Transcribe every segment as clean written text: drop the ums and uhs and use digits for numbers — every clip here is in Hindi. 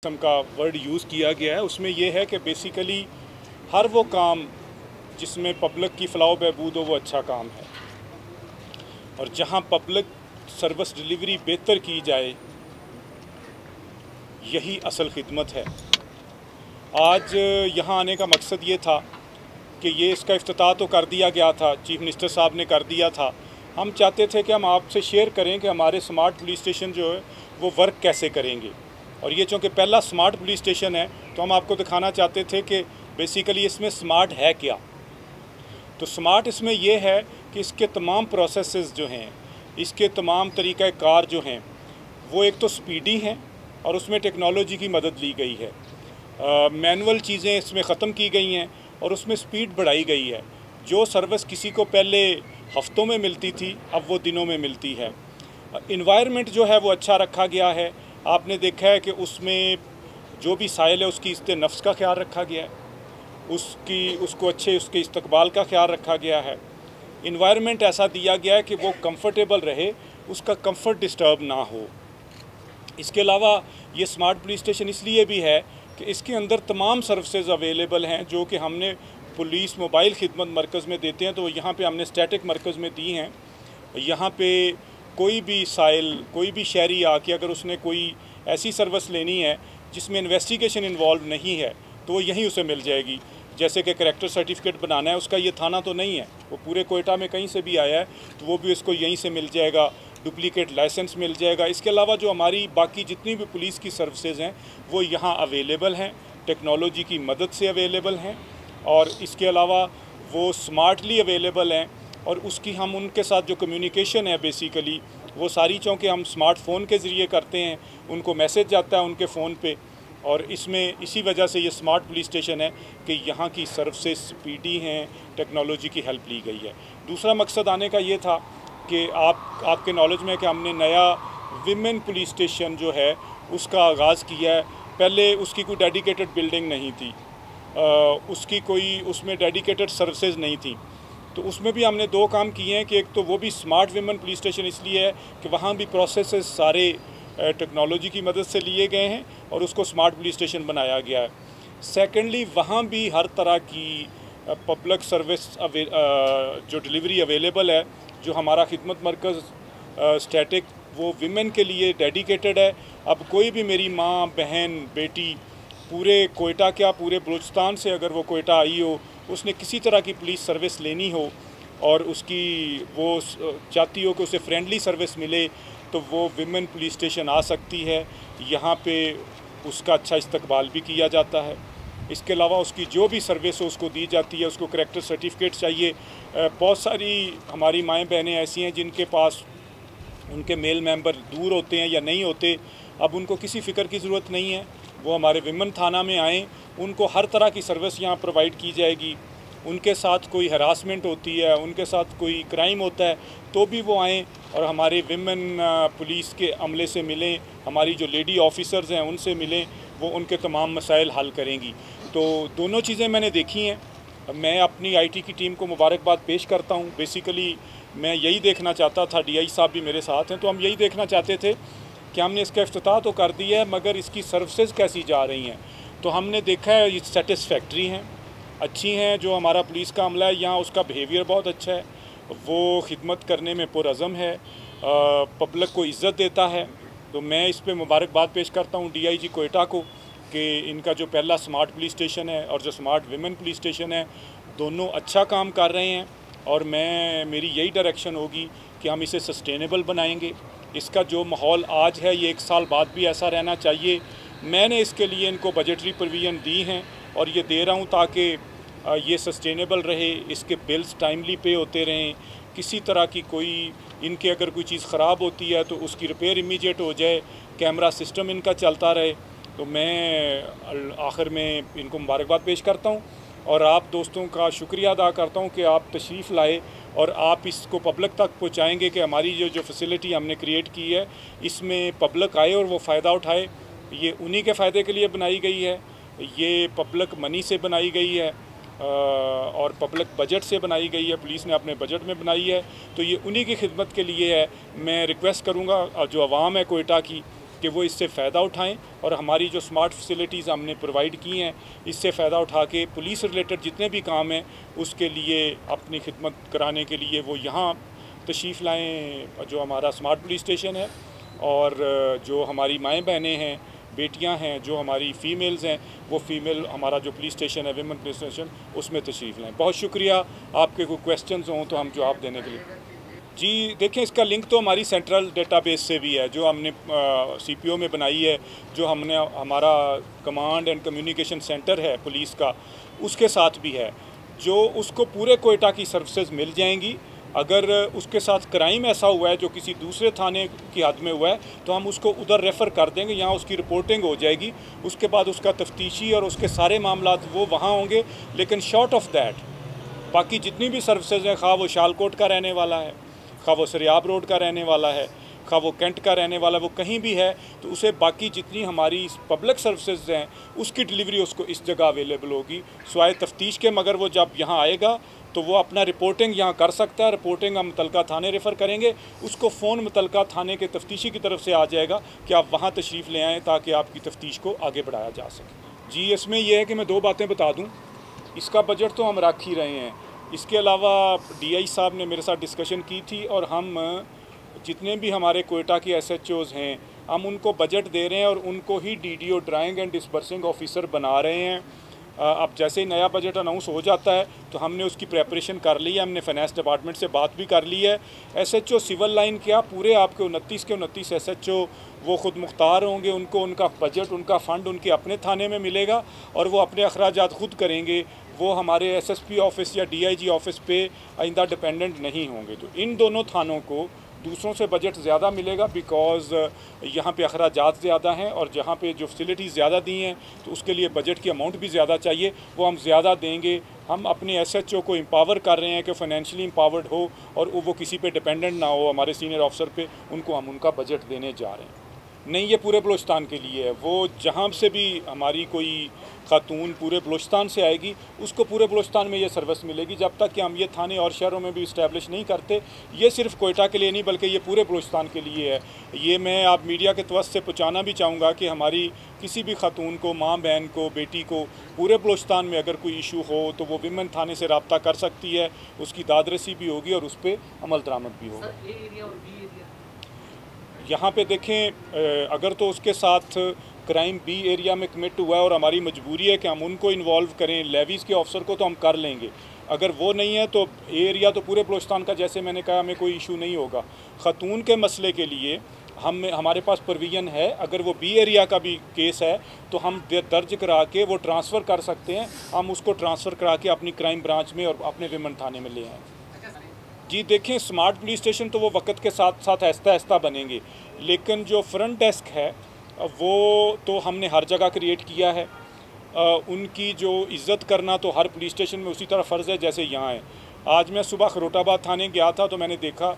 किस्म का वर्ड यूज़ किया गया है, उसमें यह है कि बेसिकली हर वो काम जिसमें पब्लिक की फ़लाह बहबूद हो वो अच्छा काम है, और जहां पब्लिक सर्विस डिलीवरी बेहतर की जाए यही असल खिदमत है। आज यहां आने का मकसद ये था कि ये इसका इफ्तिताह तो कर दिया गया था, चीफ मिनिस्टर साहब ने कर दिया था। हम चाहते थे कि हम आपसे शेयर करें कि हमारे स्मार्ट पुलिस स्टेशन जो है वो वर्क कैसे करेंगे, और ये चूँकि पहला स्मार्ट पुलिस स्टेशन है तो हम आपको दिखाना चाहते थे कि बेसिकली इसमें स्मार्ट है क्या। तो स्मार्ट इसमें यह है कि इसके तमाम प्रोसेसेस जो हैं, इसके तमाम तरीक़ा कार जो हैं वो एक तो स्पीडी हैं और उसमें टेक्नोलॉजी की मदद ली गई है। मैनुअल चीज़ें इसमें ख़त्म की गई हैं और उसमें स्पीड बढ़ाई गई है। जो सर्विस किसी को पहले हफ्तों में मिलती थी अब वो दिनों में मिलती है। इन्वायरमेंट जो है वो अच्छा रखा गया है। आपने देखा है कि उसमें जो भी साइल है उसकी इस्ते नफ्स का ख्याल रखा गया है, उसको अच्छे उसके इस्तकबाल का ख्याल रखा गया है। इन्वायरमेंट ऐसा दिया गया है कि वो कंफर्टेबल रहे, उसका कंफर्ट डिस्टर्ब ना हो। इसके अलावा ये स्मार्ट पुलिस स्टेशन इसलिए भी है कि इसके अंदर तमाम सर्विसेज अवेलेबल हैं जो कि हमने पुलिस मोबाइल खिदमत मरकज़ में देते हैं, तो यहाँ पे हमने स्टैटिक मरकज़ में दी हैं। यहाँ पे कोई भी साइल, कोई भी शहरी आके अगर उसने कोई ऐसी सर्विस लेनी है जिसमें इन्वेस्टिगेशन इन्वॉल्व नहीं है तो वो यहीं उसे मिल जाएगी। जैसे कि करैक्टर सर्टिफिकेट बनाना है, उसका ये थाना तो नहीं है, वो पूरे कोयटा में कहीं से भी आया है तो वो भी उसको यहीं से मिल जाएगा। डुप्लीकेट लाइसेंस मिल जाएगा। इसके अलावा जो हमारी बाकी जितनी भी पुलिस की सर्विसेज हैं वो यहाँ अवेलेबल हैं, टेक्नोलॉजी की मदद से अवेलेबल हैं, और इसके अलावा वो स्मार्टली अवेलेबल हैं। और उसकी हम उनके साथ जो कम्युनिकेशन है बेसिकली वो सारी चूँकि हम स्मार्टफोन के ज़रिए करते हैं, उनको मैसेज जाता है उनके फ़ोन पे, और इसमें इसी वजह से ये स्मार्ट पुलिस स्टेशन है कि यहाँ की सर्विसेज स्पीडी हैं, टेक्नोलॉजी की हेल्प ली गई है। दूसरा मकसद आने का ये था कि आपके नॉलेज में है कि हमने नया विमेन पुलिस स्टेशन जो है उसका आगाज़ किया है। पहले उसकी कोई डेडिकेटेड बिल्डिंग नहीं थी, उसकी कोई उसमें डेडिकेटेड सर्विसेज नहीं थी, तो उसमें भी हमने दो काम किए हैं कि एक तो वो भी स्मार्ट विमेन पुलिस स्टेशन इसलिए है कि वहाँ भी प्रोसेसेस सारे टेक्नोलॉजी की मदद से लिए गए हैं और उसको स्मार्ट पुलिस स्टेशन बनाया गया है। सेकेंडली वहाँ भी हर तरह की पब्लिक सर्विस जो डिलीवरी अवेलेबल है। जो हमारा खिदमत मरकज़ स्टैटिक वो विमेन के लिए डेडिकेटेड है। अब कोई भी मेरी माँ, बहन, बेटी पूरे कोयटा क्या पूरे बलूचिस्तान से अगर वो कोयटा आई हो, उसने किसी तरह की पुलिस सर्विस लेनी हो और उसकी वो चाहती हो कि उसे फ्रेंडली सर्विस मिले, तो वो विमेन पुलिस स्टेशन आ सकती है। यहाँ पे उसका अच्छा इस्तकबाल भी किया जाता है। इसके अलावा उसकी जो भी सर्विस हो उसको दी जाती है। उसको करैक्टर सर्टिफिकेट चाहिए। बहुत सारी हमारी माएँ बहनें ऐसी हैं जिनके पास उनके मेल मेंबर दूर होते हैं या नहीं होते, अब उनको किसी फ़िक्र की ज़रूरत नहीं है, वो हमारे विमेन थाना में आएँ, उनको हर तरह की सर्विस यहाँ प्रोवाइड की जाएगी। उनके साथ कोई हरासमेंट होती है, उनके साथ कोई क्राइम होता है तो भी वो आएँ और हमारे विमेन पुलिस के अमले से मिलें, हमारी जो लेडी ऑफिसर्स हैं उनसे मिलें, वो उनके तमाम मसाइल हल करेंगी। तो दोनों चीज़ें मैंने देखी हैं। मैं अपनी आईटी की टीम को मुबारकबाद पेश करता हूँ। बेसिकली मैं यही देखना चाहता था, डीआई साहब भी मेरे साथ हैं, तो हम यही देखना चाहते थे कि हमने इसका इफ्तिताह तो कर दिया है मगर इसकी सर्विसेज कैसी जा रही हैं। तो हमने देखा है ये सेटिस्फैक्ट्री हैं, अच्छी हैं। जो हमारा पुलिस का अमला है यहाँ उसका बिहेवियर बहुत अच्छा है, वो खिदमत करने में पुरअज़म है, पब्लिक को इज़्ज़त देता है। तो मैं इस पर मुबारकबाद पेश करता हूँ डीआईजी कोयटा को कि इनका जो पहला स्मार्ट पुलिस स्टेशन है और जो स्मार्ट विमेन पुलिस स्टेशन है दोनों अच्छा काम कर रहे हैं, और मेरी यही डायरेक्शन होगी कि हम इसे सस्टेनेबल बनाएंगे। इसका जो माहौल आज है ये 1 साल बाद भी ऐसा रहना चाहिए। मैंने इसके लिए इनको बजटरी प्रोविज़न दी हैं और ये दे रहा हूँ ताकि ये सस्टेनेबल रहे, इसके बिल्स टाइमली पे होते रहें, किसी तरह की कोई इनके अगर कोई चीज़ ख़राब होती है तो उसकी रिपेयर इमीडिएट हो जाए, कैमरा सिस्टम इनका चलता रहे। तो मैं आखिर में इनको मुबारकबाद पेश करता हूँ और आप दोस्तों का शुक्रिया अदा करता हूँ कि आप तशरीफ़ लाए और आप इसको पब्लिक तक पहुँचाएँगे कि हमारी जो फैसिलिटी हमने क्रिएट की है इसमें पब्लिक आए और वो फ़ायदा उठाए। ये उन्हीं के फ़ायदे के लिए बनाई गई है, ये पब्लिक मनी से बनाई गई है और पब्लिक बजट से बनाई गई है, पुलिस ने अपने बजट में बनाई है, तो ये उन्हीं की खिदमत के लिए है। मैं रिक्वेस्ट करूँगा जो आवाम है कोयटा की कि वो इससे फ़ायदा उठाएं और हमारी जो स्मार्ट फैसिलिटीज़ हमने प्रोवाइड की हैं इससे फ़ायदा उठा के पुलिस रिलेटेड जितने भी काम हैं उसके लिए अपनी खिदमत कराने के लिए वो यहाँ तशरीफ़ लाएँ, जो हमारा स्मार्ट पुलिस स्टेशन है। और जो हमारी माएँ बहनें हैं, बेटियां हैं, जो हमारी फ़ीमेल्स हैं, वो फ़ीमेल हमारा जो पुलिस स्टेशन है विमेन पुलिस स्टेशन उसमें तशरीफ़ लाएँ। बहुत शुक्रिया। आपके कोई क्वेश्चंस हों तो हम जवाब देने के लिए। जी देखें, इसका लिंक तो हमारी सेंट्रल डेटाबेस से भी है जो हमने CPO में बनाई है, जो हमने हमारा कमांड एंड कम्युनिकेशन सेंटर है पुलिस का उसके साथ भी है, जो उसको पूरे कोयटा की सर्विसेज मिल जाएंगी। अगर उसके साथ क्राइम ऐसा हुआ है जो किसी दूसरे थाने की हद में हुआ है तो हम उसको उधर रेफ़र कर देंगे, यहाँ उसकी रिपोर्टिंग हो जाएगी, उसके बाद उसका तफ्तीशी और उसके सारे मामलात वो वहाँ होंगे। लेकिन शॉर्ट ऑफ दैट बाकी जितनी भी सर्विसेज हैं, खा वो शालकोट का रहने वाला है, खा वो सरियाब रोड का रहने वाला है, खा वो कैंट का रहने वाला, वो कहीं भी है तो उसे बाकी जितनी हमारी पब्लिक सर्विसेज हैं उसकी डिलीवरी उसको इस जगह अवेलेबल होगी स्वाय तफ्तीश के। मगर वो जब यहाँ आएगा तो वो अपना रिपोर्टिंग यहाँ कर सकता है। रिपोर्टिंग हम मुतलका थाने रेफ़र करेंगे, उसको फ़ोन मुतलका थाने के तफ्तीशी की तरफ से आ जाएगा कि आप वहाँ तशरीफ़ ले आएँ ताकि आपकी तफ्तीश को आगे बढ़ाया जा सके। जी इसमें यह है कि मैं 2 बातें बता दूँ। इसका बजट तो हम रख ही रहे हैं, इसके अलावा DI साहब ने मेरे साथ डिस्कशन की थी और हम जितने भी हमारे कोयटा के SHOs हैं हम उनको बजट दे रहे हैं और उनको ही DDO drawing and disbursing officer बना रहे हैं। अब जैसे ही नया बजट अनाउंस हो जाता है तो हमने उसकी प्रेपरेशन कर ली है, हमने फाइनेंस डिपार्टमेंट से बात भी कर ली है। SHO सिविल लाइन क्या पूरे आपके 29 के 29 SHO वो ख़ुद मुख्तार होंगे, उनको उनका बजट उनका फ़ंड उनके अपने थाने में मिलेगा और वो अपने अखराजात ख़ुद करेंगे। वो हमारे SSP ऑफिस या DIG ऑफिस पे आइंदा डिपेंडेंट नहीं होंगे। तो इन दोनों थानों को दूसरों से बजट ज़्यादा मिलेगा बिकॉज़ यहाँ पे अखराजात ज़्यादा हैं और जहाँ पे जो फैसिलिटीज़ ज़्यादा दी हैं तो उसके लिए बजट की अमाउंट भी ज़्यादा चाहिए, वो हम ज़्यादा देंगे। हम अपने SHO को एम्पावर कर रहे हैं कि फाइनेंशियली एम्पावर्ड हो और वो किसी पे डिपेंडेंट ना हो, हमारे सीनियर ऑफिसर पे, उनको हम उनका बजट देने जा रहे हैं। नहीं, ये पूरे बलूचिस्तान के लिए है। वो जहाँ से भी हमारी कोई खातून पूरे बलूचिस्तान से आएगी उसको पूरे बलूचिस्तान में ये सर्विस मिलेगी जब तक कि हम ये थाने और शहरों में भी इस्टेब्लिश नहीं करते। ये सिर्फ कोयटा के लिए नहीं बल्कि ये पूरे बलूचिस्तान के लिए है। ये मैं आप मीडिया के तवज्जो से पहुँचाना भी चाहूँगा कि हमारी किसी भी खातून को, माँ बहन को, बेटी को पूरे बलूचिस्तान में अगर कोई इशू हो तो वो विमेन थाने से रब्ता कर सकती है, उसकी दादरसी भी होगी और उस पर अमल दरामद भी होगा। यहाँ पे देखें, अगर तो उसके साथ क्राइम B एरिया में कमिट हुआ है और हमारी मजबूरी है कि हम उनको इन्वॉल्व करें, लेवीज़ के ऑफिसर को तो हम कर लेंगे। अगर वो नहीं है तो एरिया तो पूरे बलूचिस्तान का, जैसे मैंने कहा, हमें कोई इशू नहीं होगा। खातून के मसले के लिए हमारे पास प्रोविज़न है, अगर वो B एरिया का भी केस है तो हम दर्ज करा के वो ट्रांसफ़र कर सकते हैं, हम उसको ट्रांसफ़र करा के अपनी क्राइम ब्रांच में और अपने विमेन थाने में ले आएँ। जी देखें, स्मार्ट पुलिस स्टेशन तो वो वक्त के साथ साथ आहिस्ता आहिस्ता बनेंगे, लेकिन जो फ्रंट डेस्क है वो तो हमने हर जगह क्रिएट किया है। उनकी जो इज़्ज़त करना तो हर पुलिस स्टेशन में उसी तरह फ़र्ज़ है जैसे यहाँ है। आज मैं सुबह खरोटाबाद थाने गया था तो मैंने देखा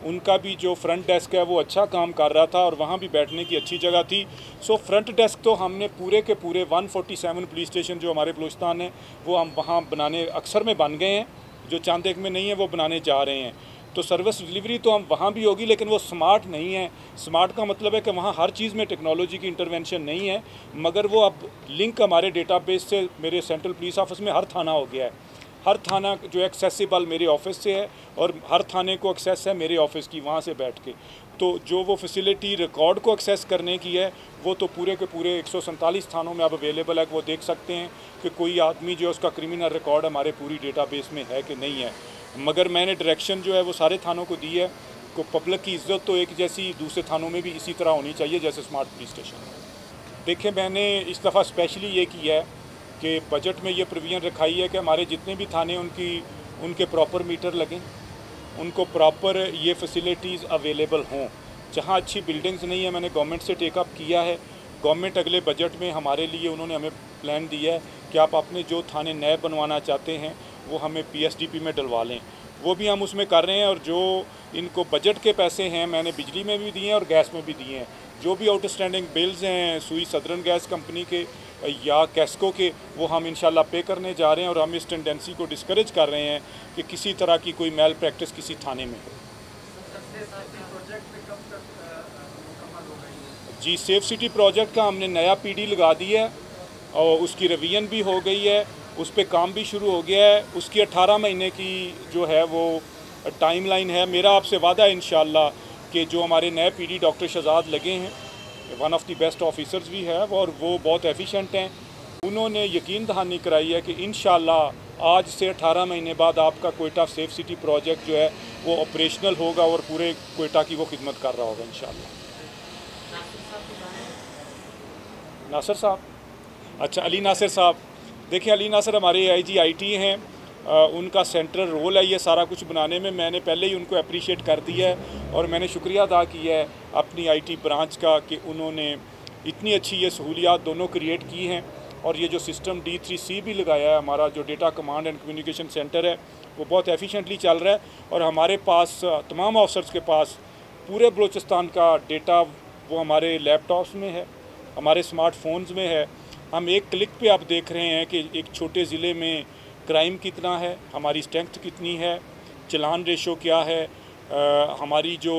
उनका भी जो फ्रंट डेस्क है वो अच्छा काम कर रहा था और वहाँ भी बैठने की अच्छी जगह थी। सो फ्रंट डेस्क तो हमने पूरे के पूरे 147 पुलिस स्टेशन जो हमारे बलूचिस्तान है वो हम वहाँ बनाने अक्सर में बन गए हैं, जो चांद एक में नहीं है वो बनाने जा रहे हैं। तो सर्विस डिलीवरी तो हम वहाँ भी होगी, लेकिन वो स्मार्ट नहीं है। स्मार्ट का मतलब है कि वहाँ हर चीज़ में टेक्नोलॉजी की इंटरवेंशन नहीं है, मगर वो अब लिंक हमारे डेटाबेस से मेरे सेंट्रल पुलिस ऑफिस में हर थाना हो गया है। हर थाना जो एक्सेसिबल मेरे ऑफिस से है और हर थाने को एक्सेस है मेरे ऑफिस की, वहाँ से बैठ के। तो जो वो फैसिलिटी रिकॉर्ड को एक्सेस करने की है वो तो पूरे के पूरे 147 थानों में अब अवेलेबल है कि वो देख सकते हैं कि कोई आदमी जो है उसका क्रिमिनल रिकॉर्ड हमारे पूरी डेटाबेस में है कि नहीं है। मगर मैंने डायरेक्शन जो है वो सारे थानों को दी है कि पब्लिक की इज़्ज़त तो एक जैसी दूसरे थानों में भी इसी तरह होनी चाहिए जैसे स्मार्ट पुलिस स्टेशन है। देखिए, मैंने इस दफ़ा स्पेशली ये किया है कि बजट में ये प्रोविज़न रखाई है कि हमारे जितने भी थाने उनके प्रॉपर मीटर लगें, उनको प्रॉपर ये फैसिलिटीज़ अवेलेबल हों। जहाँ अच्छी बिल्डिंग्स नहीं है, मैंने गवर्नमेंट से टेकअप किया है। गवर्नमेंट अगले बजट में हमारे लिए उन्होंने हमें प्लान दिया है कि आप अपने जो थाने नए बनवाना चाहते हैं वो हमें PSDP में डलवा लें, वो भी हम उसमें कर रहे हैं। और जो इनको बजट के पैसे हैं मैंने बिजली में भी दिए हैं और गैस में भी दिए हैं। जो भी आउटस्टैंडिंग बिल्स हैं सुई सदरन गैस कंपनी के या कैस्को के, वो हम इंशाल्लाह पे करने जा रहे हैं और हम इस टेंडेंसी को डिस्करेज कर रहे हैं कि किसी तरह की कोई मैल प्रैक्टिस किसी थाने में हो। जी सेफ सिटी प्रोजेक्ट का हमने नया पीडी लगा दिया है और उसकी रिवीजन भी हो गई है, उस पर काम भी शुरू हो गया है। उसकी 18 महीने की जो है वो टाइमलाइन है। मेरा आपसे वादा है इंशाअल्लाह कि जो हमारे नए पीडी डॉक्टर शहजाद लगे हैं, one of the best officers भी है और वो बहुत एफिशिएंट हैं। उन्होंने यकीन दहानी कराई है कि इंशाअल्लाह आज से 18 महीने बाद आपका कोयटा सेफ सिटी प्रोजेक्ट जो है वो ऑपरेशनल होगा और पूरे कोयटा की वो खिदमत कर रहा होगा इंशाअल्लाह। नासिर साहब, अच्छा अली नासिर साहब, देखिए अली नासिर हमारे आईजी आईटी हैं, उनका सेंट्रल रोल है ये सारा कुछ बनाने में। मैंने पहले ही उनको अप्रिशिएट कर दिया है और मैंने शुक्रिया अदा किया है अपनी आईटी ब्रांच का कि उन्होंने इतनी अच्छी ये सहूलियात दोनों क्रिएट की हैं। और ये जो सिस्टम D3C भी लगाया है, हमारा जो data command and communication centre है, वो बहुत एफिशिएंटली चल रहा है। और हमारे पास तमाम ऑफिसर्स के पास पूरे बलूचिस्तान का डेटा वो हमारे लैपटॉप्स में है, हमारे स्मार्टफोन्स में है। हम एक क्लिक पे आप देख रहे हैं कि एक छोटे ज़िले में क्राइम कितना है, हमारी स्ट्रेंथ कितनी है, चलान रेशो क्या है, हमारी जो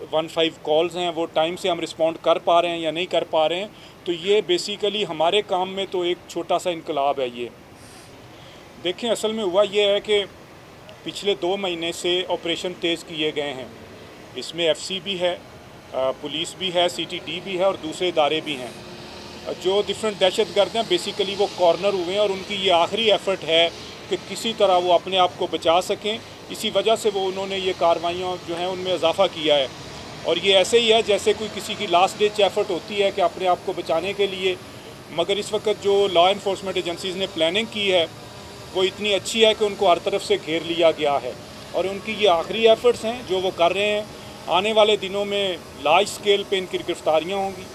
15 कॉल्स हैं वो टाइम से हम रिस्पॉन्ड कर पा रहे हैं या नहीं कर पा रहे हैं। तो ये बेसिकली हमारे काम में तो एक छोटा सा इनकलाब है। ये देखें, असल में हुआ ये है कि पिछले 2 महीने से ऑपरेशन तेज़ किए गए हैं। इसमें FC भी है, पुलिस भी है, CTD भी है और दूसरे इदारे भी हैं। जो डिफरेंट दहशतगर्द हैं बेसिकली वो कॉर्नर हुए हैं और उनकी ये आखिरी एफ़र्ट है कि किसी तरह वो अपने आप को बचा सकें। इसी वजह से वो उन्होंने ये कार्रवाइयाँ जो हैं उनमें इजाफ़ा किया है। और ये ऐसे ही है जैसे कोई किसी की लास्ट डिच एफ़र्ट होती है कि अपने आप को बचाने के लिए। मगर इस वक्त जो लॉ इन्फोर्समेंट एजेंसीज़ ने प्लानिंग की है वो इतनी अच्छी है कि उनको हर तरफ से घेर लिया गया है और उनकी ये आखिरी एफ़र्ट्स हैं जो वो कर रहे हैं। आने वाले दिनों में लार्ज स्केल पे इनकी गिरफ्तारियाँ होंगी,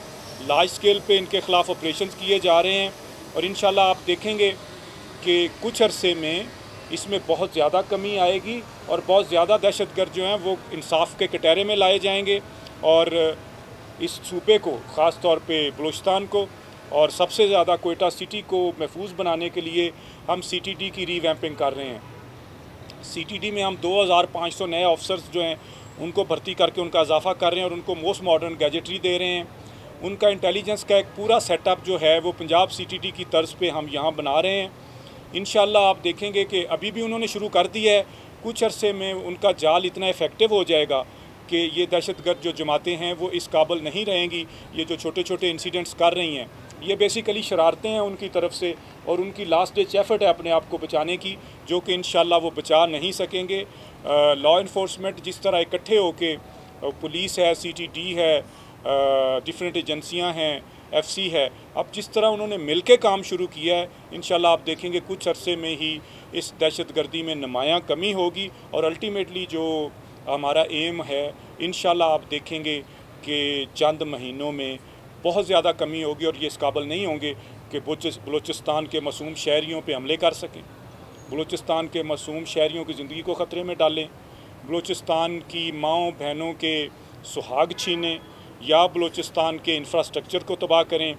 लार्ज स्केल पे इनके ख़िलाफ़ ऑपरेशंस किए जा रहे हैं और इंशाल्लाह आप देखेंगे कि कुछ अरसे में इसमें बहुत ज़्यादा कमी आएगी और बहुत ज़्यादा दहशतगर्द जो हैं वो इंसाफ के कटहरे में लाए जाएंगे। और इस सूबे को, ख़ास तौर पे बलूचिस्तान को और सबसे ज़्यादा कोयटा सिटी को महफूज बनाने के लिए हम CTD की रीवैम्पिंग कर रहे हैं। CTD में हम 2500 नए ऑफिसर्स जो हैं उनको भर्ती करके उनका इजाफा कर रहे हैं और उनको मोस्ट मॉडर्न गैजेटरी दे रहे हैं। उनका इंटेलिजेंस का एक पूरा सेटअप जो है वो पंजाब CTD की तर्ज पे हम यहाँ बना रहे हैं। इंशाल्लाह आप देखेंगे कि अभी भी उन्होंने शुरू कर दिया है, कुछ अरसे में उनका जाल इतना इफ़ेक्टिव हो जाएगा कि ये दहशतगर्द जो जमातें हैं वो इस काबिल नहीं रहेंगी। ये जो छोटे छोटे इंसिडेंट्स कर रही हैं ये बेसिकली शरारतें हैं उनकी तरफ से और उनकी लास्ट डिच एफर्ट है अपने आप को बचाने की, जो कि इंशाल्लाह वो बचा नहीं सकेंगे। लॉ इन्फोर्समेंट जिस तरह इकट्ठे होके, पुलिस है, CTD है, डिफरेंट एजेंसियां हैं, FC है, अब जिस तरह उन्होंने मिलके काम शुरू किया है इंशाल्लाह आप देखेंगे कुछ अरसे में ही इस दहशतगर्दी में नुमायाँ कमी होगी और अल्टीमेटली जो हमारा एम है इंशाल्लाह आप देखेंगे कि चंद महीनों में बहुत ज़्यादा कमी होगी और ये इस काबिल नहीं होंगे कि बलूचिस्तान के मासूम शहरियों पे हमले कर सकें, बलूचिस्तान के मासूम शहरियों की ज़िंदगी को ख़तरे में डालें, बलूचिस्तान की माँओं बहनों के सुहाग छीनें या बलूचिस्तान के इंफ्रास्ट्रक्चर को तबाह करें।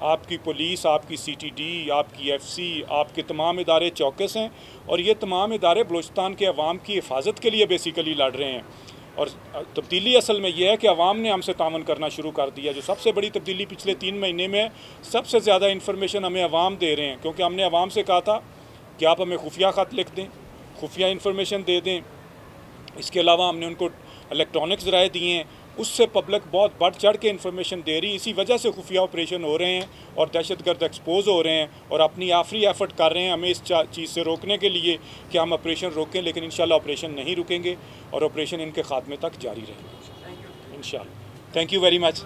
आपकी पुलिस, आपकी CTD, आपकी FC, आपके तमाम इदारे चौकस हैं और ये तमाम इदारे बलूचिस्तान के अवाम की हिफाजत के लिए बेसिकली लड़ रहे हैं। और तब्दीली असल में यह है कि अवाम ने हमसे तावन करना शुरू कर दिया। जो सबसे बड़ी तब्दीली पिछले 3 महीने में सबसे ज़्यादा इन्फॉर्मेशन हमें अवाम दे रहे हैं, क्योंकि हमने अवाम से कहा था कि आप हमें खुफिया ख़त लिख दें, खुफिया इन्फॉर्मेशन दे दें। इसके अलावा हमने उनको इलेक्ट्रॉनिक ज़राए दिए हैं, उससे पब्लिक बहुत बढ़ चढ़ के इन्फॉर्मेशन दे रही है। इसी वजह से खुफिया ऑपरेशन हो रहे हैं और दहशतगर्द एक्सपोज हो रहे हैं और अपनी आखिरी एफर्ट कर रहे हैं हमें इस चीज़ से रोकने के लिए कि हम ऑपरेशन रोकें, लेकिन इंशाल्लाह ऑपरेशन नहीं रुकेंगे और ऑपरेशन इनके खात्मे तक जारी रहेंगे इंशाल्लाह। Thank you very much.